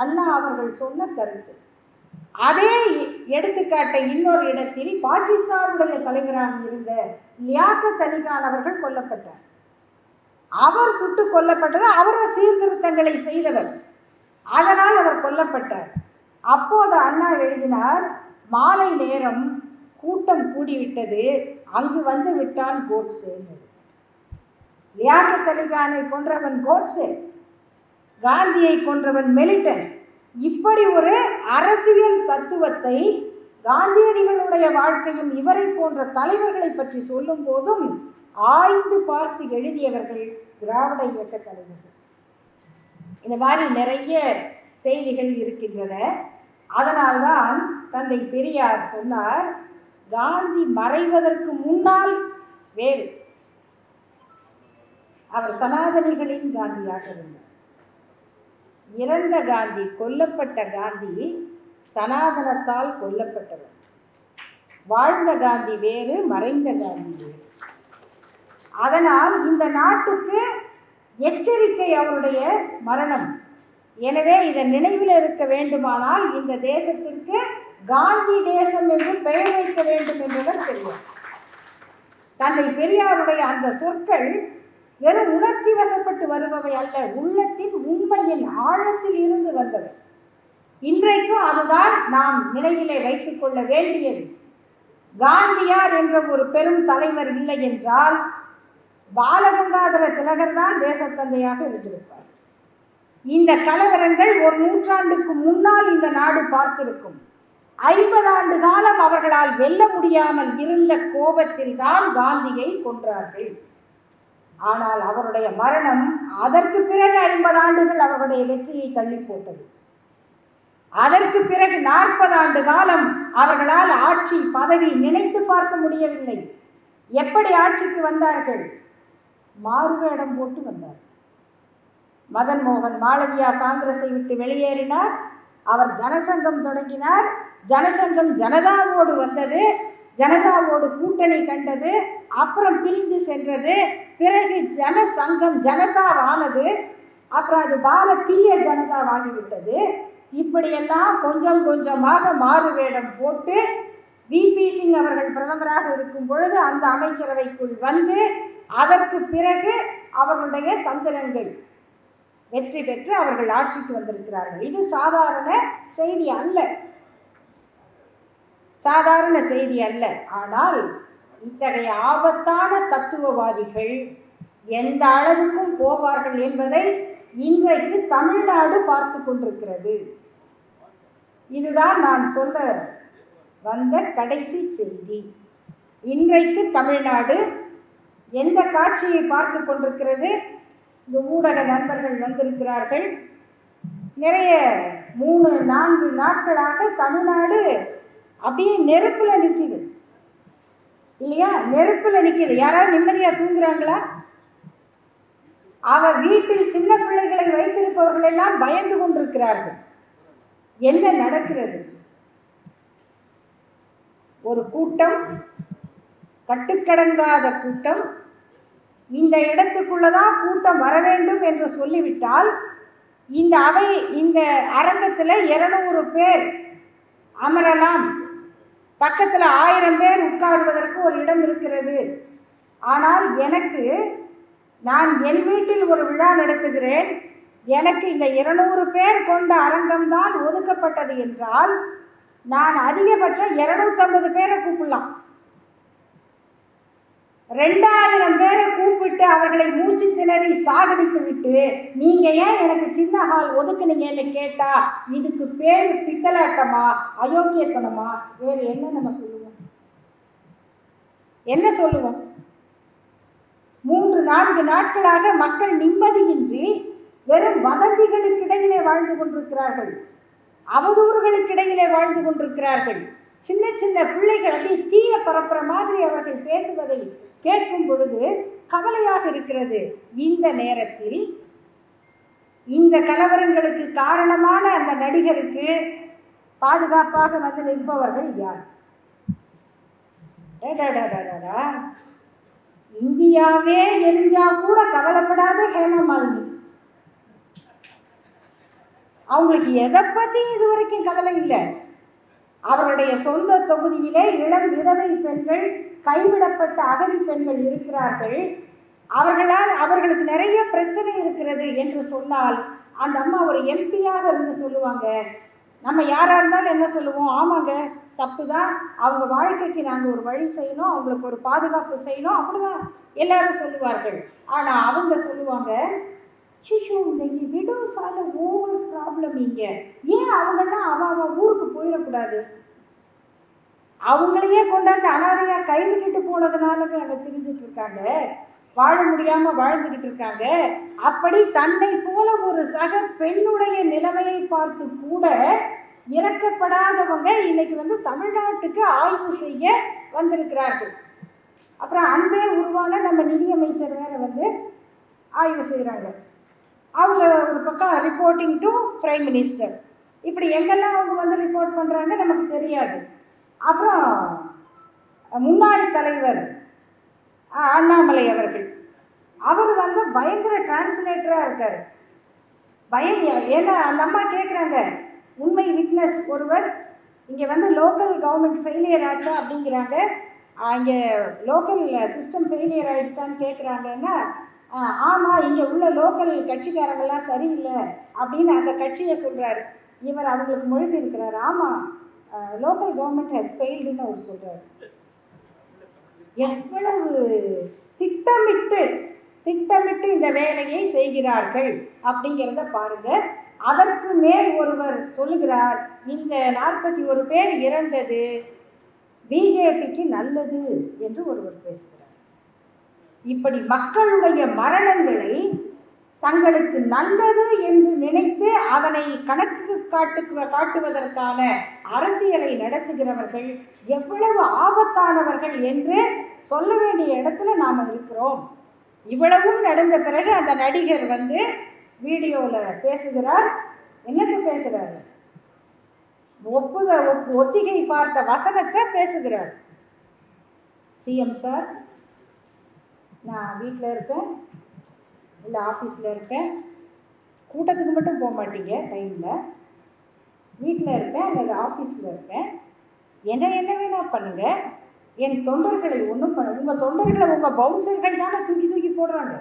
அண்ணா அவர்கள் சொன்ன கருத்து. அதே எடுத்துக்காட்டை இன்னொரு இடத்தில் பாகிஸ்தானுடைய தலைவராக இருந்த லியாக்கத் அலி கான் அவர்கள் கொல்லப்பட்டார். அவர் சுட்டு கொல்லப்பட்டது, அவரும் சீர்திருத்தங்களை செய்தவர், அதனால் அவர் கொல்லப்பட்டார். அப்போது அண்ணா எழுதினார், மாலை நேரம் கூட்டம் கூடிவிட்டது, அங்கு வந்து விட்டான் கோட்சே. லியாக்கத் அலி கானை கொன்றவன் கோட்சே, காந்தியை கொன்றவன் மெலிட்டஸ். இப்படி ஒரு அரசியல் தத்துவத்தை காந்தியடிகளுடைய வாழ்க்கையும் இவரை போன்ற தலைவர்களை பற்றி சொல்லும் போதும் ஆய்ந்து பார்த்து எழுதியவர்கள் திராவிட இயக்க தலைவர்கள். இந்த மாதிரி நிறைய செய்திகள் இருக்கின்றன. அதனால்தான் தந்தை பெரியார் சொன்னார், காந்தி மறைவதற்கு முன்னால் வேறு, அவர் சனாதனிகளின் காந்தியாக இருந்தார். இறந்த காந்தி, கொல்லப்பட்ட காந்தி சனாதனத்தால் கொல்லப்பட்டவர். வாழ்ந்த காந்தி வேறு, மறைந்த காந்தி வேறு. அதனால் இந்த நாட்டுக்கு எச்சரிக்கை அவருடைய மரணம். எனவே இதை நினைவில் இருக்க வேண்டுமானால் இந்த தேசத்திற்கு காந்தி தேசம் என்று பெயர் வைக்க வேண்டும் என்பவர் தெரியும். தந்தை பெரியாருடைய அந்த சொற்கள் வெறும் உணர்ச்சி வசப்பட்டு வருபவை அல்ல, உள்ளத்தின் உண்மையின் ஆழத்தில் இருந்து வந்தவை. இன்றைக்கும் அதுதான் நாம் நினைவிலே வைத்துக் கொள்ள வேண்டியது. காந்தியார் என்ற ஒரு பெரும் தலைவர் இல்லை என்றால் பாலகங்காதர திலகர் தான் தேசத்தந்தையாக இருந்திருப்பார். இந்த கலவரங்கள் ஒரு நூற்றாண்டுக்கு முன்னால் இந்த நாடு பார்த்திருக்கும். 50 ஆண்டு காலம் அவர்களால் வெல்ல முடியாமல் இருந்த கோபத்தில் தான் காந்தியை கொன்றார்கள். ஆனால் அவருடைய மரணம் அதற்கு பிறகு 50 ஆண்டுகள் அவருடைய வெற்றியை தள்ளி போட்டது. அதற்கு பிறகு 40 ஆண்டு காலம் அவர்களால் ஆட்சி பதவி நினைத்து பார்க்க முடியவில்லை. எப்படி ஆட்சிக்கு வந்தார்கள்? மாறுவேடம் போட்டு வந்தார். மதன் மோகன் மாளவியா காங்கிரஸை விட்டு வெளியேறினார். அவர் ஜனசங்கம் தொடங்கினார். ஜனசங்கம் ஜனதாவோடு வந்தது, ஜனதாவோடு கூட்டணி கண்டது, அப்புறம் பிரிந்து சென்றது. பிறகு ஜனசங்கம் ஜனதாவானது, அப்புறம் அது பாரதிய ஜனதாவாகிவிட்டது. இப்படியெல்லாம் கொஞ்சம் கொஞ்சமாக மாறுவேடம் போட்டு விபி சிங் அவர்கள் பிரதமராக இருக்கும் பொழுது அந்த அமைச்சரவைக்குள் வந்து அதற்கு பிறகு அவர்களுடைய தந்திரங்கள் வெற்றி பெற்று அவர்கள் ஆட்சிக்கு வந்திருக்கிறார்கள். இது சாதாரண செய்தி அல்ல, சாதாரண செய்தி அல்ல. ஆனால் இத்தகைய ஆபத்தான தத்துவவாதிகள் எந்த அளவுக்கும் போவார்கள் என்பதை இன்றைக்கு தமிழ்நாடு பார்த்து கொண்டிருக்கிறது. இதுதான் நான் சொல்ல வந்த கடைசி செய்தி. இன்றைக்கு தமிழ்நாடு எந்த காட்சியை பார்த்து கொண்டிருக்கிறது? இந்த ஊடக நண்பர்கள் வந்திருக்கிறார்கள். நிறைய 3-4 நாட்களாக தமிழ்நாடு அப்படியே நெருப்பில் நிற்கிது இல்லையா? நெருப்பில் நிற்கிது. யாராவது நிம்மதியாக தூங்குறாங்களா? அவர் வீட்டில் சின்ன பிள்ளைகளை வைத்திருப்பவர்கள் எல்லாம் பயந்து கொண்டிருக்கிறார்கள். என்ன நடக்கிறது? ஒரு கூட்டம், கட்டுக்கடங்காத கூட்டம், இந்த இடத்துக்குள்ளதான் கூட்டம் வர வேண்டும் என்று சொல்லிவிட்டால் இந்த அவை, இந்த அரங்கத்தில் 200 பேர் அமரலாம், பக்கத்தில் 1000 பேர் உட்காருவதற்கு ஒரு இடம் இருக்கிறது. ஆனால் நான் என் வீட்டில் ஒரு விழா நடத்துகிறேன், எனக்கு இந்த 200 பேர் கொண்ட அரங்கம்தான் ஒதுக்கப்பட்டது என்றால் நான் அதிகபட்சம் 250 பேரை கூப்பிடலாம். 2000 பேரை கூப்பிட்டு அவர்களை மூச்சு திணறி சாகடித்து விட்டு நீங்கள் ஏன் எனக்கு சின்ன ஹால் ஒதுக்குனீங்கன்னு கேட்டால் இதுக்கு பேர் பித்தலாட்டமா, அயோக்கியத்தனமா, வேறு என்ன நம்ம சொல்லுவோம்? என்ன சொல்லுவோம்? 3-4 நாட்களாக மக்கள் நிம்மதியின்றி வெறும் வதந்திகளுக்கிடையிலே வாழ்ந்து கொண்டிருக்கிறார்கள், அவதூறுகளுக்கிடையிலே வாழ்ந்து கொண்டிருக்கிறார்கள். சின்ன சின்ன பிள்ளைகள் அப்படியே தீய பரப்புற மாதிரி அவர்கள் பேசுவதை கேட்கும் பொழுது கவலையாக இருக்கிறது. இந்த நேரத்தில் இந்த கலவரங்களுக்கு காரணமான அந்த நடிகருக்கு பாதுகாப்பாக வந்து நிற்பவர்கள் யார்? இந்தியாவே எரிஞ்சா கூட கவலைப்படாத ஹேமமாலினி. அவங்களுக்கு எதை பற்றி இதுவரைக்கும் கவலை இல்லை. அவருடைய சொந்த தொகுதியிலே இளம் விதவை பெண்கள், கைவிடப்பட்ட அகதி பெண்கள் இருக்கிறார்கள். அவர்களுக்கு நிறைய பிரச்சனை இருக்கிறது என்று சொன்னால் அந்த அம்மா ஒரு எம்பியாக இருந்து சொல்லுவாங்க. நம்ம யாராக இருந்தாலும் என்ன சொல்லுவோம்? ஆமாங்க, தப்பு தான், அவங்க வாழ்க்கைக்கு நாங்கள் ஒரு வழி செய்யணும், அவங்களுக்கு ஒரு பாதுகாப்பு செய்யணும், அப்படிதான் எல்லாரும் சொல்லுவார்கள். ஆனால் அவங்க சொல்லுவாங்க, ஷிஷோ இந்த விடோஸால ஓவர் ப்ராப்ளம் இங்கே, ஏன் அவங்கெல்லாம் அவ ஊருக்கு போயிடக்கூடாது? அவங்களையே கொண்டாந்து அனாதையாக கைவிட்டுட்டு போனதுனால அங்கே தெரிஞ்சிட்டு இருக்காங்க, வாழ முடியாமல் வாழ்ந்துக்கிட்டு இருக்காங்க. அப்படி தன்னை போல ஒரு சக பெண்ணுடைய நிலைமையை பார்த்து கூட இறக்கப்படாதவங்க இன்னைக்கு வந்து தமிழ்நாட்டுக்கு ஆய்வு செய்ய வந்திருக்கிறார்கள். அப்புறம் அன்பே உருவான நம்ம நிதியமைச்சர் வேற வந்து ஆய்வு செய்கிறாங்க. அவங்க ஒரு பக்கம் ரிப்போர்ட்டிங் டு பிரைம் மினிஸ்டர், இப்படி எங்கெல்லாம் அவங்க வந்து ரிப்போர்ட் பண்ணுறாங்க நமக்கு தெரியாது. அப்புறம் முன்னாள் தலைவர் அண்ணாமலை அவர்கள் அவர் வந்து பயங்கர டிரான்ஸ்லேட்டராக இருக்கார். ஏன்னா அந்த அம்மா கேட்குறாங்க, உண்மை விட்னஸ் ஒருவர் இங்கே வந்து லோக்கல் கவர்மெண்ட் ஃபெயிலியர் ஆச்சா அப்படிங்கிறாங்க. இங்கே லோக்கல் சிஸ்டம் ஃபெயிலியர் ஆகிடுச்சான்னு கேட்குறாங்கன்னா, ஆமாம் இங்கே உள்ள லோக்கல் கட்சிக்காரங்கெல்லாம் சரியில்லை அப்படின்னு அந்த கட்சியை சொல்கிறாரு. இவர் அவங்களுக்கு மொழிபெயர்க்கிறார், ஆமாம் லோக்கல் கவர்மெண்ட் ஹேஸ் ஃபெயில்டுன்னு அவர் சொல்கிறார். எவ்வளவு திட்டமிட்டு இந்த வேலையை செய்கிறார்கள் அப்படிங்கிறத பாருங்க. அதற்கு மேல் ஒருவர் சொல்லுகிறார், இந்த 41 பேர் இறந்தது பிஜேபிக்கு நல்லது என்று ஒருவர் பேசுகிறார். இப்படி மக்களுடைய மரணங்களை தங்களுக்கு நல்லது என்று நினைத்து அதனை கணக்கு காட்டுவதற்கான அரசியலை நடத்துகிறவர்கள் எவ்வளவு ஆபத்தானவர்கள் என்று சொல்ல வேண்டிய இடத்துல நாம் இருக்கிறோம். இவ்வளவும் நடந்த பிறகு அந்த நடிகர் வந்து வீடியோவில் பேசுகிறார். என்னக்கு பேசுகிறார்? ஒத்திகை பார்த்த வசனத்தை பேசுகிறார். சிஎம் சார், நான் வீட்டில் இருப்பேன், இல்லை ஆஃபீஸில் இருப்பேன், கூட்டத்துக்கு மட்டும் போக மாட்டீங்க டைமில், வீட்டில் இருப்பேன் அல்லது ஆஃபீஸில் இருப்பேன், என்ன வேணா பண்ணுங்கள், என் தொண்டர்களை ஒன்றும் உங்கள் தொண்டர்களை உங்கள் பவுன்சர்கள் தானே தூக்கி போடுறாங்க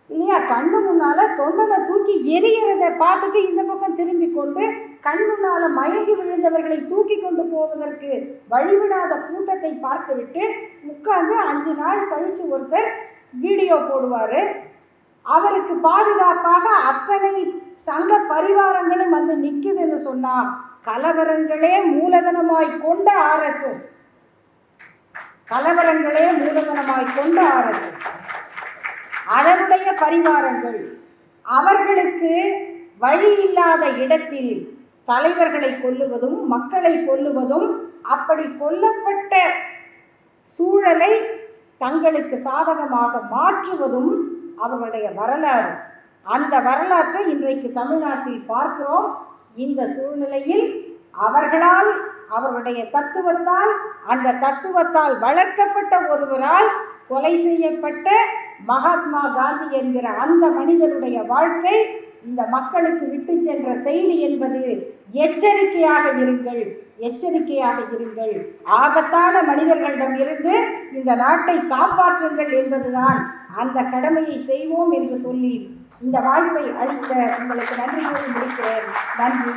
இல்லையா? கண்ணு முன்னால் தொண்டனை தூக்கி எரியறதை பார்த்துட்டு இந்த பக்கம் திரும்பி கொண்டு கண் முன்னால் மயங்கி விழுந்தவர்களை தூக்கி கொண்டு போவதற்கு வழிவிடாத கூட்டத்தை பார்த்துவிட்டு உட்கார்ந்து 5 நாள் கழித்து ஒருத்தர் வீடியோ போடுவார். அவருக்கு பாதுகாப்பாக அத்தனை சங்க பரிவாரங்களும் வந்து நிற்குதுன்னு சொன்னால் கலவரங்களே மூலதனமாய் கொண்ட ஆர்எஸ்எஸ், கலவரங்களே மூலதனமாய் கொண்ட ஆர்எஸ்எஸ், அதனுடைய பரிவாரங்கள் அவர்களுக்கு வழி இல்லாத இடத்தில் தலைவர்களை கொல்லுவதும் மக்களை கொல்லுவதும், அப்படி கொல்லப்பட்ட சூழலை தங்களுக்கு சாதகமாக மாற்றுவதும் அவர்களுடைய வரலாறு. அந்த வரலாற்றை இன்றைக்கு தமிழ்நாட்டில் பார்க்கிறோம். இந்த சூழ்நிலையில் அவர்களால், அவர்களுடைய தத்துவத்தால், அந்த தத்துவத்தால் வளர்க்கப்பட்ட ஒருவரால் கொலை செய்யப்பட்ட மகாத்மா காந்தி என்கிற அந்த மனிதனுடைய வாழ்க்கை இந்த மக்களுக்கு விட்டு சென்ற செய்தி என்பது எச்சரிக்கையாக இருங்கள், எச்சரிக்கையாக இருங்கள், ஆபத்தான மனிதர்களிடம் இருந்து இந்த நாட்டை காப்பாற்றுங்கள் என்பதுதான் அந்த கடமையை செய்வோம் என்று சொல்லி இந்த வாய்ப்பை அளித்த உங்களுக்கு நன்றி கூறி முடிக்கிறேன். நன்றி.